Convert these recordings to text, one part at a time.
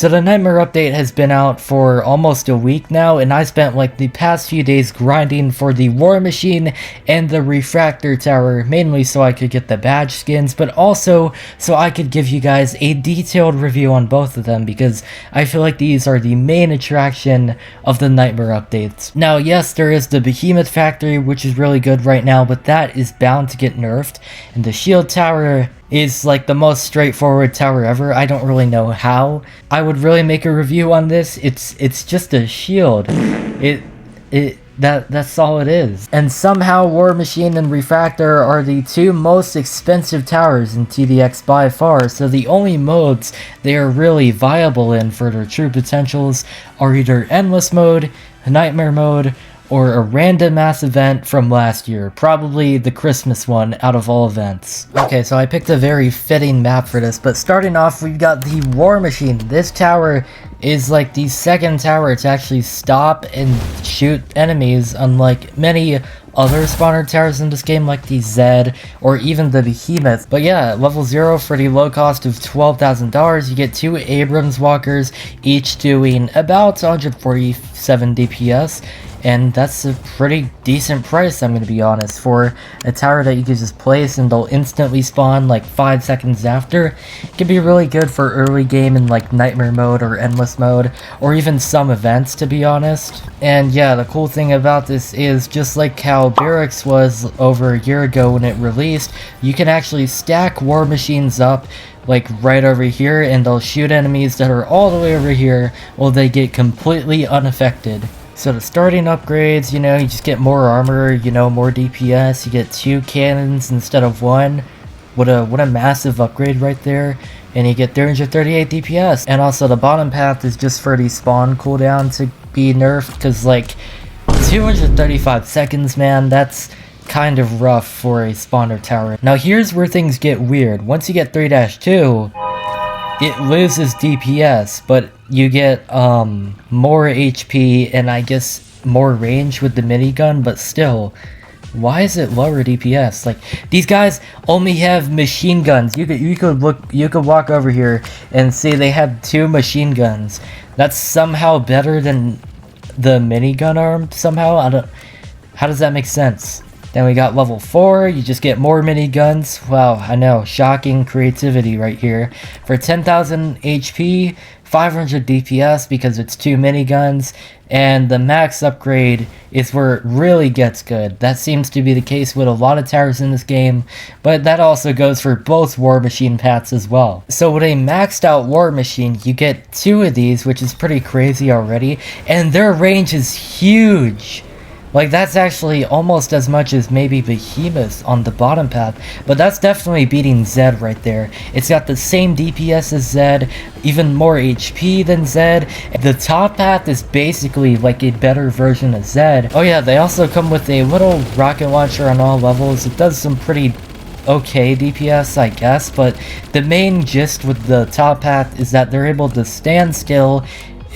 So the Nightmare update has been out for almost a week now, and I spent like the past few days grinding for the War Machine and the Refractor Tower, mainly so I could get the badge skins, but also so I could give you guys a detailed review on both of them, because I feel like these are the main attraction of the Nightmare updates. Now yes, there is the Behemoth Factory, which is really good right now, but that is bound to get nerfed, and the Shield Tower is like the most straightforward tower ever. I don't really know how I would really make a review on this. It's just a shield. That's all it is. And somehow War Machine and Refractor are the two most expensive towers in TDX by far, so the only modes they are really viable in for their true potentials are either Endless Mode, Nightmare Mode, or a random mass event from last year, probably the Christmas one out of all events. Okay, so I picked a very fitting map for this, but starting off we've got the War Machine. This tower is like the second tower to actually stop and shoot enemies, unlike many other spawner towers in this game like the Zed or even the Behemoth. But yeah, level 0 for the low cost of $12,000, you get 2 Abrams walkers, each doing about 147 DPS. And that's a pretty decent price, I'm gonna be honest, for a tower that you can just place and they'll instantly spawn like 5 seconds after. It can be really good for early game in like Nightmare Mode or Endless Mode, or even some events, to be honest. And yeah, the cool thing about this is, just like how Barracks was over a year ago when it released, you can actually stack War Machines up like right over here, and they'll shoot enemies that are all the way over here while they get completely unaffected. So the starting upgrades, you know, you just get more armor, you know, more DPS, you get 2 cannons instead of 1. What a massive upgrade right there. And you get 338 DPS. And also the bottom path is just for the spawn cooldown to be nerfed, because like 235 seconds, man, that's kind of rough for a spawner tower. Now here's where things get weird. Once you get 3-2, it loses DPS, but you get more HP and I guess more range with the minigun, but still, why is it lower DPS? Like, these guys only have machine guns. You could walk over here and see they have 2 machine guns. That's somehow better than the minigun arm somehow. How does that make sense? Then we got level 4, you just get more miniguns. Wow, I know, shocking creativity right here. For 10,000 HP, 500 DPS because it's 2 miniguns, and the max upgrade is where it really gets good. That seems to be the case with a lot of towers in this game, but that also goes for both War Machine paths as well. So with a maxed out War Machine, you get 2 of these, which is pretty crazy already, and their range is huge. Like, that's actually almost as much as maybe Behemoth on the bottom path, but that's definitely beating Zed right there. It's got the same DPS as Zed, even more HP than Zed. The top path is basically like a better version of Zed. Oh yeah, they also come with a little rocket launcher on all levels. It does some pretty okay DPS, I guess, but the main gist with the top path is that they're able to stand still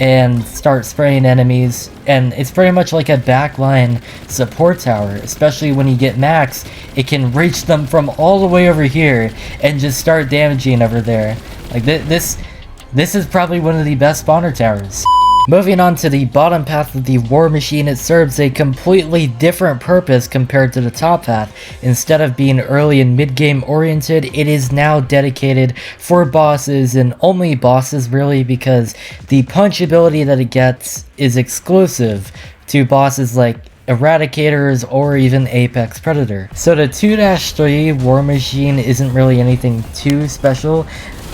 and start spraying enemies, and it's pretty much like a backline support tower. Especially when you get max, it can reach them from all the way over here and just start damaging over there. Like this is probably one of the best spawner towers. Moving on to the bottom path of the War Machine, it serves a completely different purpose compared to the top path. Instead of being early and mid-game oriented, it is now dedicated for bosses, and only bosses really, because the punch ability that it gets is exclusive to bosses like Eradicators or even Apex Predator. So the 2-3 War Machine isn't really anything too special.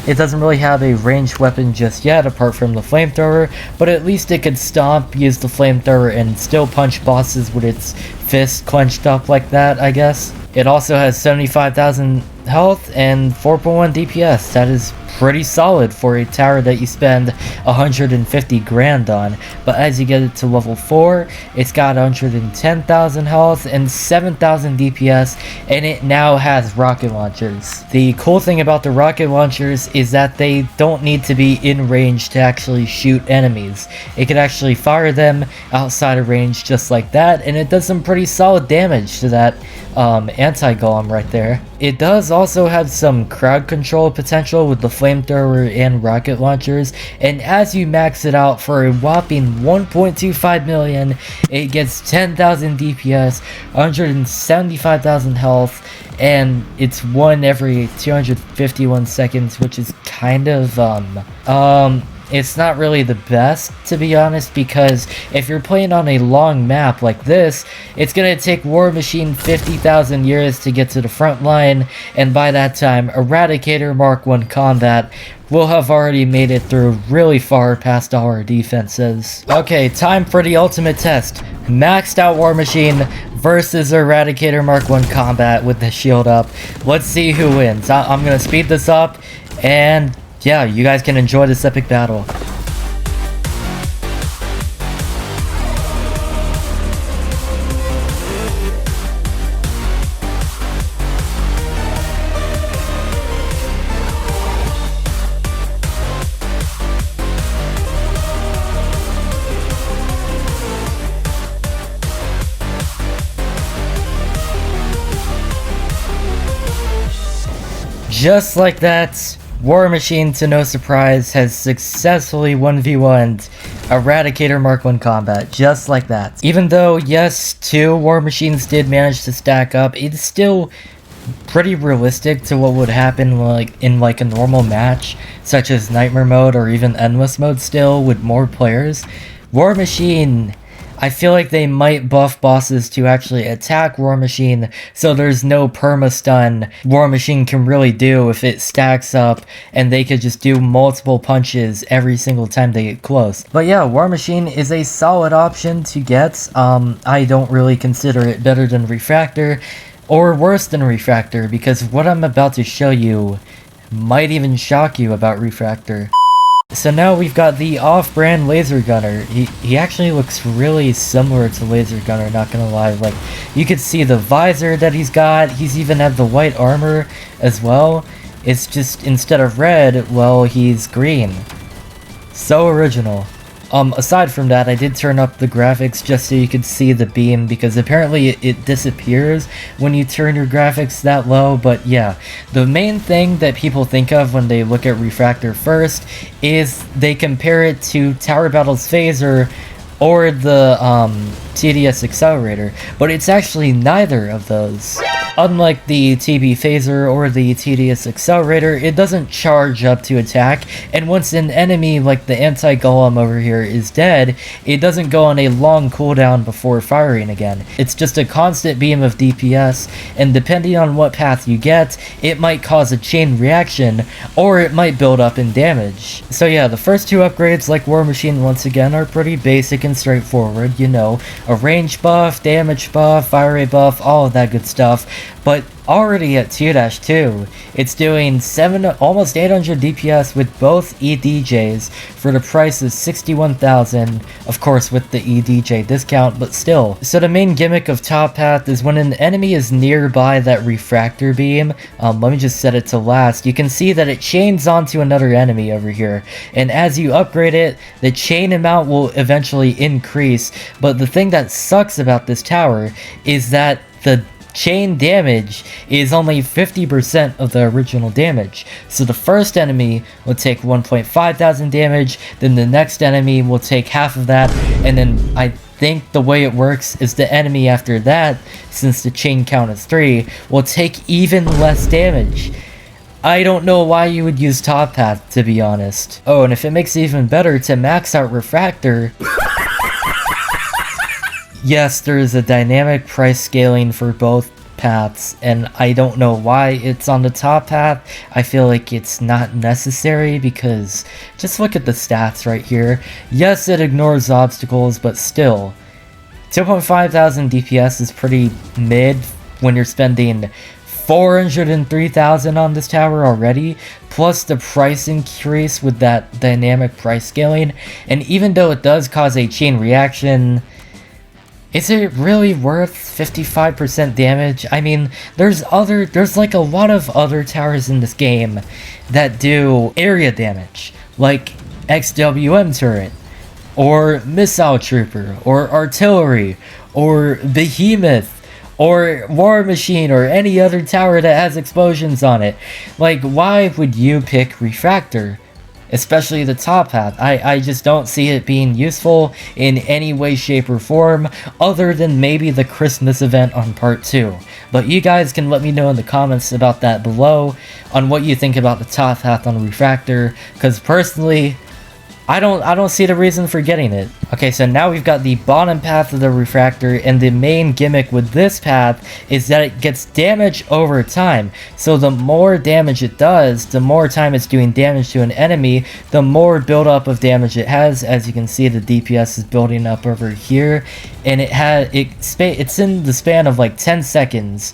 It doesn't really have a ranged weapon just yet, apart from the flamethrower, but at least it could stomp, use the flamethrower, and still punch bosses with its fist clenched up like that, I guess. It also has 75,000 health and 4.1 DPS. That is pretty solid for a tower that you spend 150 grand on. But as you get it to level 4, it's got 110,000 health and 7,000 DPS, and it now has rocket launchers. The cool thing about the rocket launchers is that they don't need to be in range to actually shoot enemies. It can actually fire them outside of range just like that, and it does some pretty solid damage to that anti-golem right there. It does also have some crowd control potential with the flamethrower and rocket launchers, and as you max it out for a whopping 1.25 million, it gets 10,000 DPS, 175,000 health, and it's one every 251 seconds, which is kind of it's not really the best, to be honest, because if you're playing on a long map like this, it's gonna take War Machine 50,000 years to get to the front line, and by that time, Eradicator Mark 1 combat will have already made it through really far past our defenses. Okay, time for the ultimate test. Maxed out War Machine versus Eradicator Mark 1 combat with the shield up. Let's see who wins. I'm gonna speed this up, and yeah, you guys can enjoy this epic battle. Just like that, War Machine, to no surprise, has successfully 1v1'd Eradicator Mark 1 combat, just like that. Even though, yes, 2 War Machines did manage to stack up, it's still pretty realistic to what would happen in a normal match, such as Nightmare Mode or even Endless Mode still, with more players. War Machine, I feel like they might buff bosses to actually attack War Machine, so there's no perma-stun War Machine can really do if it stacks up, and they could just do multiple punches every single time they get close. But yeah, War Machine is a solid option to get. I don't really consider it better than Refractor, or worse than Refractor, because what I'm about to show you might even shock you about Refractor. So now we've got the off-brand Laser Gunner. He actually looks really similar to Laser Gunner, not gonna lie. Like, you could see the visor that he's got. He's even had the white armor as well. It's just, instead of red, well, he's green. So original. Aside from that, I did turn up the graphics just so you could see the beam, because apparently it disappears when you turn your graphics that low. But yeah, the main thing that people think of when they look at Refractor first is they compare it to Tower Battle's Phaser or the TDX Accelerator, but it's actually neither of those. Unlike the TB Phaser or the TDX Accelerator, it doesn't charge up to attack, and once an enemy like the anti-golem over here is dead, it doesn't go on a long cooldown before firing again. It's just a constant beam of DPS, and depending on what path you get, it might cause a chain reaction, or it might build up in damage. So yeah, the first 2 upgrades, like War Machine once again, are pretty basic and straightforward, you know, a range buff, damage buff, fire rate buff, all of that good stuff. But already at 2-2, it's doing almost 800 DPS with both EDJs for the price of 61,000, of course with the EDJ discount, but still. So the main gimmick of Top Path is when an enemy is nearby that refractor beam, let me just set it to last, you can see that it chains onto another enemy over here, and as you upgrade it, the chain amount will eventually increase, but the thing that sucks about this tower is that the chain damage is only 50% of the original damage. So the first enemy will take 1.5 thousand damage, then the next enemy will take half of that, and then I think the way it works is the enemy after that, since the chain count is 3, will take even less damage. I don't know why you would use Top Path, to be honest. Oh, and if it makes it even better to max out Refractor, yes, there is a dynamic price scaling for both paths, and I don't know why it's on the top path. I feel like it's not necessary, because just look at the stats right here. Yes, it ignores obstacles, but still, 2.5 thousand DPS is pretty mid when you're spending 403,000 on this tower already, plus the price increase with that dynamic price scaling. And even though it does cause a chain reaction, is it really worth 55% damage? I mean, there's like a lot of other towers in this game that do area damage, like XWM turret, or missile trooper, or artillery, or behemoth, or War Machine, or any other tower that has explosions on it. Like, why would you pick Refractor? Especially the top half. I just don't see it being useful in any way, shape, or form, other than maybe the Christmas event on part 2. But you guys can let me know in the comments about that below, on what you think about the top half on Refractor, because personally, I don't see the reason for getting it. Okay, so now we've got the bottom path of the Refractor, and the main gimmick with this path is that it gets damage over time. So the more damage it does, the more time it's doing damage to an enemy, the more buildup of damage it has. As you can see, the DPS is building up over here, and it's in the span of like 10 seconds.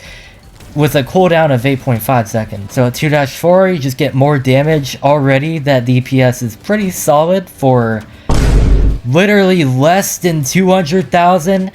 With a cooldown of 8.5 seconds. So at 2-4, you just get more damage already. That DPS is pretty solid for literally less than 200,000.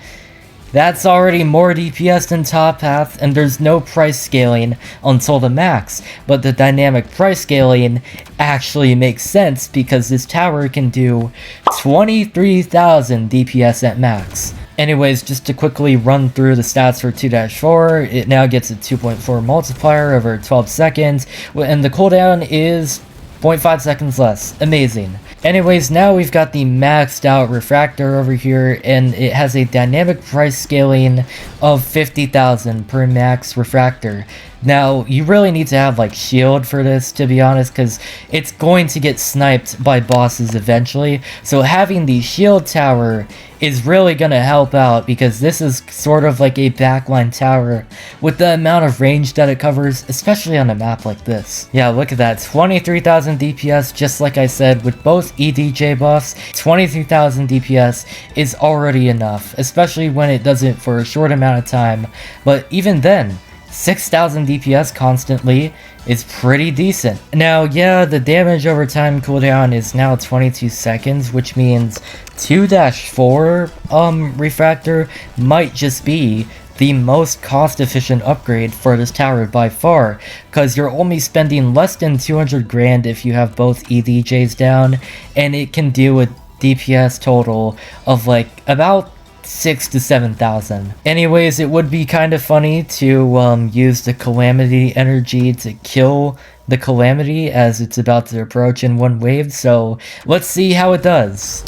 That's already more DPS than top half, and there's no price scaling until the max. But the dynamic price scaling actually makes sense because this tower can do 23,000 DPS at max. Anyways, just to quickly run through the stats for 2-4, it now gets a 2.4 multiplier over 12 seconds, and the cooldown is 0.5 seconds less. Amazing. Anyways, now we've got the maxed out Refractor over here, and it has a dynamic price scaling of 50,000 per max Refractor. Now, you really need to have like shield for this, to be honest, because it's going to get sniped by bosses eventually. So having the shield tower is really going to help out, because this is sort of like a backline tower with the amount of range that it covers, especially on a map like this. Yeah, look at that, 23,000 DPS, just like I said, with both EDJ buffs. 23,000 DPS is already enough, especially when it does it for a short amount of time. But even then, 6,000 DPS constantly is pretty decent. Now, yeah, the damage over time cooldown is now 22 seconds, which means 2-4 Refractor might just be the most cost-efficient upgrade for this tower by far, because you're only spending less than 200 grand if you have both EDJs down, and it can deal with DPS total of like about 6,000 to 7,000. Anyways, it would be kind of funny to use the Calamity energy to kill the Calamity as it's about to approach in one wave, so let's see how it does.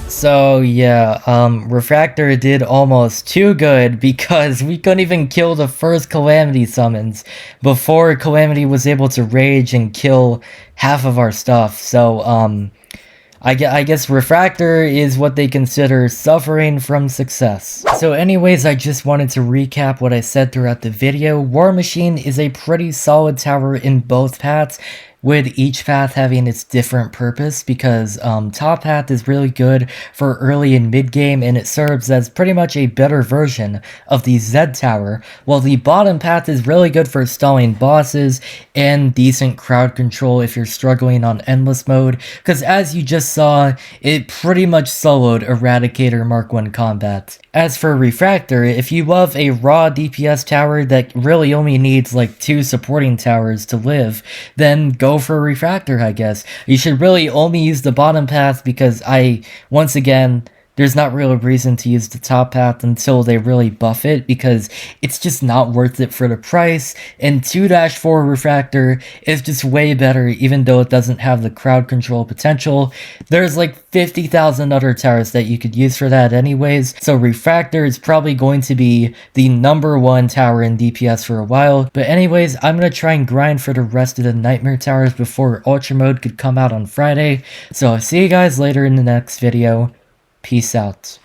So yeah, Refractor did almost too good, because we couldn't even kill the first Calamity summons before Calamity was able to rage and kill half of our stuff. So I guess Refractor is what they consider suffering from success. So anyways, I just wanted to recap what I said throughout the video. War Machine is a pretty solid tower in both paths, with each path having its different purpose, because top path is really good for early and mid game, and it serves as pretty much a better version of the Z tower, while the bottom path is really good for stalling bosses and decent crowd control if you're struggling on endless mode, because as you just saw, it pretty much soloed Eradicator Mark 1 combat. As for Refractor, if you love a raw DPS tower that really only needs like 2 supporting towers to live, then go for Refractor, I guess. You should really only use the bottom path, because once again, there's not really a reason to use the top path until they really buff it, because it's just not worth it for the price, and 2-4 Refractor is just way better, even though it doesn't have the crowd control potential. There's like 50,000 other towers that you could use for that anyways, so Refractor is probably going to be the #1 tower in DPS for a while. But anyways, I'm gonna try and grind for the rest of the Nightmare Towers before Ultra Mode could come out on Friday, so I'll see you guys later in the next video. Peace out.